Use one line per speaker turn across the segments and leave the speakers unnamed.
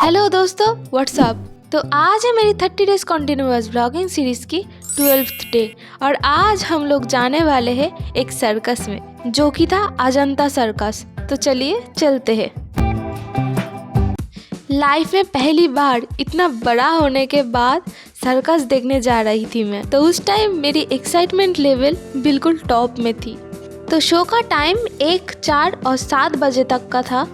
Hello दोस्तों, WhatsApp. तो आज है मेरी 30 डेज कॉन्टिन्यूअस ब्लॉगिंग सीरीज़ की 12th डे और आज हम लोग जाने वाले हैं एक सर्कस में जो कि था अजंता सर्कस। तो चलिए चलते हैं। लाइफ में पहली बार इतना बड़ा होने के बाद सर्कस देखने जा रही थी मैं, तो उस टाइम मेरी एक्साइटमेंट लेवल बिल्कुल टॉप में थी। तो शो का टाइम 1, 4 और 7 बजे तक का था।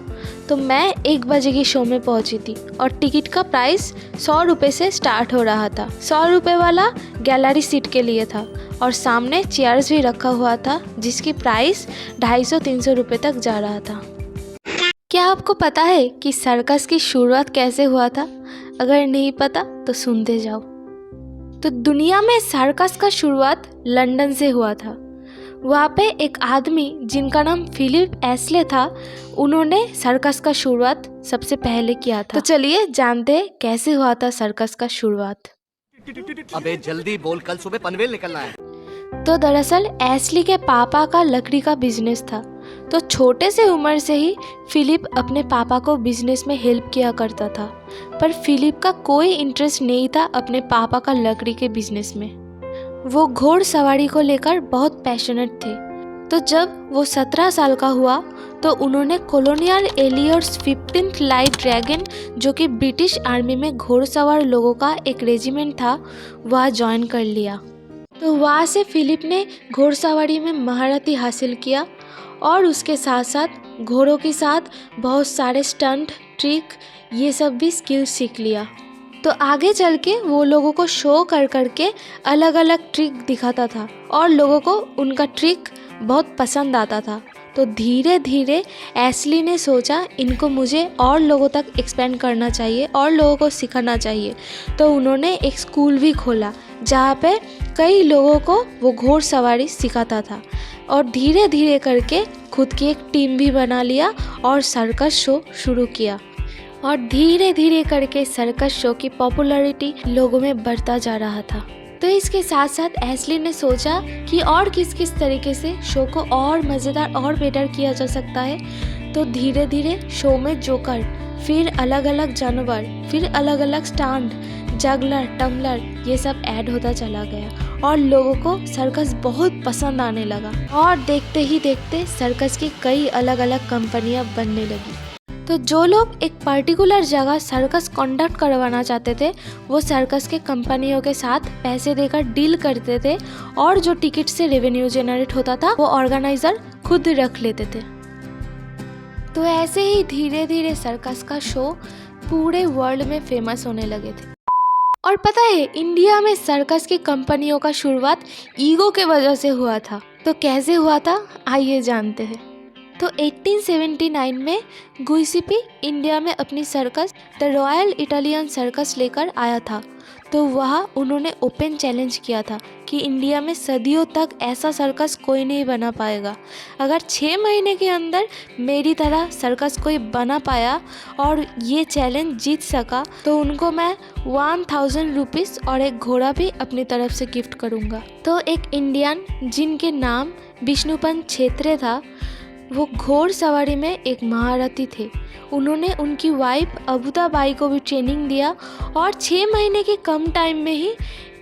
तो मैं 1 बजे की शो में पहुंची थी और टिकट का प्राइस 100 रुपये से स्टार्ट हो रहा था। 100 रुपये वाला गैलरी सीट के लिए था और सामने चेयर्स भी रखा हुआ था जिसकी प्राइस 250-300 रुपये तक जा रहा था। क्या आपको पता है कि सर्कस की शुरुआत कैसे हुआ था? अगर नहीं पता तो सुनते जाओ। तो दुनिया में सर्कस का शुरुआत लंदन से हुआ था। वहाँ पे एक आदमी जिनका नाम फिलिप एस्ले था, उन्होंने सर्कस का शुरुआत सबसे पहले किया था। तो चलिए जानते हैं कैसे हुआ था सर्कस का शुरुआत।
अबे जल्दी बोल, कल सुबह पनवेल निकलना है।
तो दरअसल एस्ली के पापा का लकड़ी का बिजनेस था। तो छोटे से उम्र से ही फिलिप अपने पापा को बिजनेस में हेल्प किया करता था, पर फिलिप का कोई इंटरेस्ट नहीं था अपने पापा का लकड़ी के बिजनेस में। वो घोड़सवारी को लेकर बहुत पैशनेट थे। तो जब वो 17 साल का हुआ तो उन्होंने कॉलोनियल एलियर्स 15th लाइट ड्रैगन, जो कि ब्रिटिश आर्मी में घोड़सवार लोगों का एक रेजिमेंट था, वह ज्वाइन कर लिया। तो वहाँ से फिलिप ने घोड़सवारी में महारती हासिल किया और उसके साथ साथ घोड़ों के साथ बहुत सारे स्टंट, ट्रिक, ये सब भी स्किल सीख लिया। तो आगे चल के वो लोगों को शो कर करके अलग अलग ट्रिक दिखाता था और लोगों को उनका ट्रिक बहुत पसंद आता था। तो धीरे धीरे एस्ली ने सोचा इनको मुझे और लोगों तक एक्सपेंड करना चाहिए और लोगों को सिखाना चाहिए। तो उन्होंने एक स्कूल भी खोला जहाँ पे कई लोगों को वो घोड़सवारी सिखाता था और धीरे धीरे करके खुद की एक टीम भी बना लिया और सर्कस शो शुरू किया। और धीरे धीरे करके सर्कस शो की पॉपुलैरिटी लोगों में बढ़ता जा रहा था। तो इसके साथ साथ एस्ली ने सोचा कि और किस किस तरीके से शो को और मज़ेदार और बेटर किया जा सकता है। तो धीरे धीरे शो में जोकर, फिर अलग अलग जानवर, फिर अलग अलग स्टंट, जगलर, टम्बलर, ये सब ऐड होता चला गया और लोगों को सर्कस बहुत पसंद आने लगा। और देखते ही देखते सर्कस की कई अलग अलग कंपनियां बनने लगी। तो जो लोग एक पर्टिकुलर जगह सर्कस कंडक्ट करवाना चाहते थे, वो सर्कस के कंपनियों के साथ पैसे देकर डील करते थे और जो टिकट से रेवेन्यू जनरेट होता था वो ऑर्गेनाइजर खुद रख लेते थे। तो ऐसे ही धीरे धीरे सर्कस का शो पूरे वर्ल्ड में फेमस होने लगे थे। और पता है, इंडिया में सर्कस की कंपनियों का शुरुआत ईगो के वजह से हुआ था। तो कैसे हुआ था, आइए जानते हैं। तो 1879 में गुइसिपी इंडिया में अपनी circus the royal Italian circus लेकर आया था। तो वहाँ उन्होंने ओपन चैलेंज किया था कि इंडिया में सदियों तक ऐसा सर्कस कोई नहीं बना पाएगा। अगर 6 महीने के अंदर मेरी तरह सर्कस कोई बना पाया और ये चैलेंज जीत सका तो उनको मैं 1000 रुपीज़ और एक घोड़ा भी अपनी तरफ से गिफ्ट करूँगा। तो एक इंडियन जिनके नाम विष्णुपंत छेत्री था, वो घोड़सवारी में एक महारथी थे। उन्होंने उनकी वाइफ अबुताबाई को भी ट्रेनिंग दिया और 6 महीने के कम टाइम में ही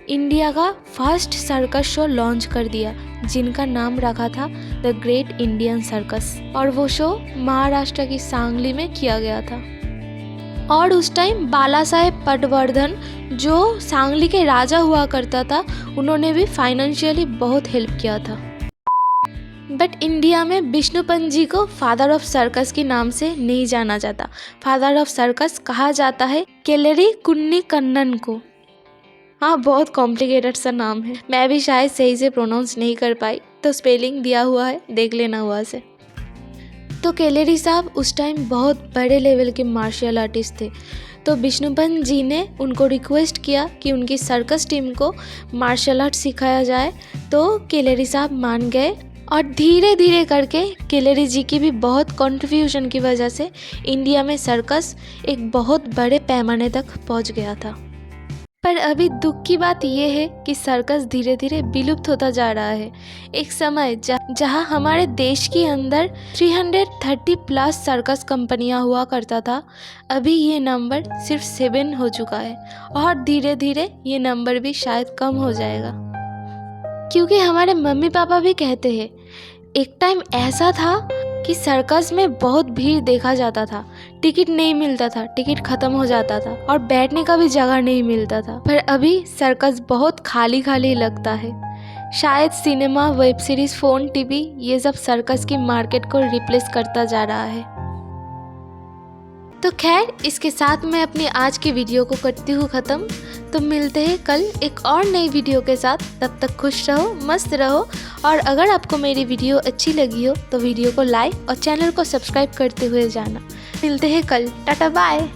इंडिया का फर्स्ट सर्कस शो लॉन्च कर दिया, जिनका नाम रखा था द ग्रेट इंडियन सर्कस। और वो शो महाराष्ट्र की सांगली में किया गया था। और उस टाइम बाला साहेब पटवर्धन, जो सांगली के राजा हुआ करता था, उन्होंने भी फाइनेंशियली बहुत हेल्प किया था। बट इंडिया में विष्णुपंत जी को फादर ऑफ सर्कस के नाम से नहीं जाना जाता। फादर ऑफ सर्कस कहा जाता है केलेरी कुन्नीकन्नन को। हाँ, बहुत कॉम्प्लिकेटेड सा नाम है, मैं भी शायद सही से प्रोनाउंस नहीं कर पाई, तो स्पेलिंग दिया हुआ है, देख लेना हुआ से। तो केलेरी साहब उस टाइम बहुत बड़े लेवल के मार्शल आर्टिस्ट थे। तो विष्णुपंत जी ने उनको रिक्वेस्ट किया कि उनकी सर्कस टीम को मार्शल आर्ट सिखाया जाए। तो केलेरी साहब मान गए और धीरे धीरे करके केलेरी जी की भी बहुत कंट्रीब्यूशन की वजह से इंडिया में सर्कस एक बहुत बड़े पैमाने तक पहुंच गया था। पर अभी दुख की बात यह है कि सर्कस धीरे धीरे विलुप्त होता जा रहा है। एक समय जहां हमारे देश के अंदर 330 प्लस सर्कस कंपनियां हुआ करता था, अभी ये नंबर सिर्फ 7 हो चुका है और धीरे धीरे ये नंबर भी शायद कम हो जाएगा। क्योंकि हमारे मम्मी पापा भी कहते हैं एक टाइम ऐसा था कि सर्कस में बहुत भीड़ देखा जाता था, टिकट नहीं मिलता था, टिकट ख़त्म हो जाता था और बैठने का भी जगह नहीं मिलता था। पर अभी सर्कस बहुत खाली खाली लगता है। शायद cinema, web series, phone, TV ये सब सर्कस की मार्केट को रिप्लेस करता जा रहा है। तो खैर, इसके साथ मैं अपनी आज की वीडियो को करती हूँ ख़त्म। तो मिलते हैं कल एक और नई वीडियो के साथ। तब तक खुश रहो, मस्त रहो और अगर आपको मेरी वीडियो अच्छी लगी हो तो वीडियो को लाइक और चैनल को सब्सक्राइब करते हुए जाना। मिलते हैं कल। Tata bye.